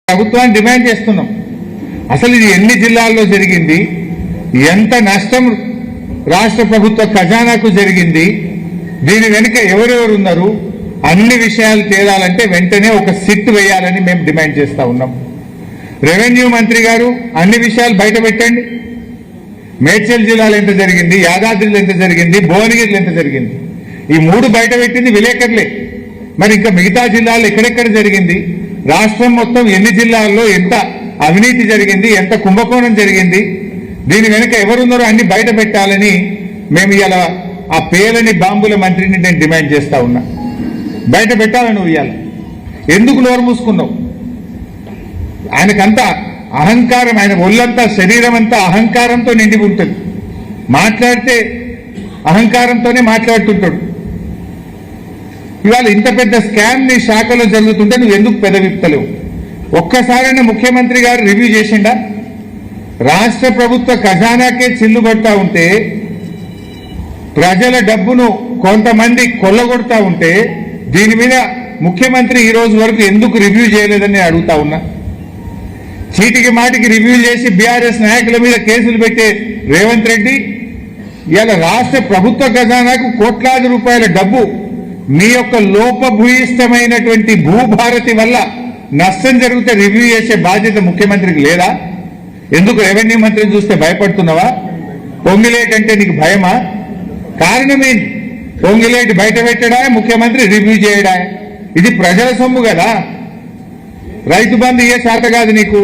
ప్రభుత్వాన్ని డిమాండ్ చేస్తున్నాం. అసలు ఇది ఎన్ని జిల్లాల్లో జరిగింది, ఎంత నష్టం రాష్ట్ర ప్రభుత్వ ఖజానాకు జరిగింది, దీని వెనుక ఎవరెవరు ఉన్నారు, అన్ని విషయాలు తేలాలంటే వెంటనే ఒక సిట్ వేయాలని మేము డిమాండ్ చేస్తా ఉన్నాం. రెవెన్యూ మంత్రి గారు అన్ని విషయాలు బయట పెట్టండి. మేడ్చల్ జిల్లాలో ఎంత జరిగింది, యాదాద్రిలో ఎంత జరిగింది, భువనగిరిలో ఎంత జరిగింది, ఈ మూడు బయట పెట్టింది విలేకరులే. మరి ఇంకా మిగతా జిల్లాల్లో ఎక్కడెక్కడ జరిగింది, రాష్ట్రం మొత్తం ఎన్ని జిల్లాల్లో ఎంత అవినీతి జరిగింది, ఎంత కుంభకోణం జరిగింది, దీని వెనుక ఎవరున్నారో అన్ని బయట పెట్టాలని మేము ఇలా ఆ పేలని బాంబుల మంత్రిని నేను డిమాండ్ చేస్తా ఉన్నా. బయట పెట్టాలని నువ్వు ఇవాళ ఎందుకు నోరు మూసుకున్నావు? ఆయనకంతా అహంకారం, ఆయన ఒళ్ళంతా శరీరం అంతా అహంకారంతో నిండి ఉంటుంది. మాట్లాడితే అహంకారంతోనే మాట్లాడుతుంటాడు. ఇవాళ ఇంత పెద్ద స్కామ్ నీ శాఖలో జరుగుతుంటే నువ్వు ఎందుకు పెదవిప్తలేవు? ఒక్కసారైనా ముఖ్యమంత్రి గారు రివ్యూ చేసిండా? రాష్ట్ర ప్రభుత్వ ఖజానాకే చిల్లుబడతా ఉంటే, ప్రజల డబ్బును కొంతమంది కొల్లగొడతా ఉంటే, దీని మీద ముఖ్యమంత్రి ఈ రోజు వరకు ఎందుకు రివ్యూ చేయలేదని అడుగుతా ఉన్నా. చీటికి మాటికి రివ్యూ చేసి బీఆర్ఎస్ నాయకుల మీద కేసులు పెట్టే రేవంత్ రెడ్డి ఇవాళ రాష్ట్ర ప్రభుత్వ ఖజానాకు కోట్లాది రూపాయల డబ్బు మీ యొక్క లోపభూయిష్టమైనటువంటి భూభారతి వల్ల నష్టం జరిగితే రివ్యూ చేసే బాధ్యత ముఖ్యమంత్రికి లేదా? ఎందుకు రెవెన్యూ మంత్రిని చూస్తే భయపడుతున్నావా? పొంగిలేట్ అంటే నీకు భయమా? కారణమేంటి? పొంగిలేట్ బయట పెట్టడా, ముఖ్యమంత్రి రివ్యూ చేయడా? ఇది ప్రజల సొమ్ము కదా. రైతు బంధు ఏ శాత కాదు నీకు.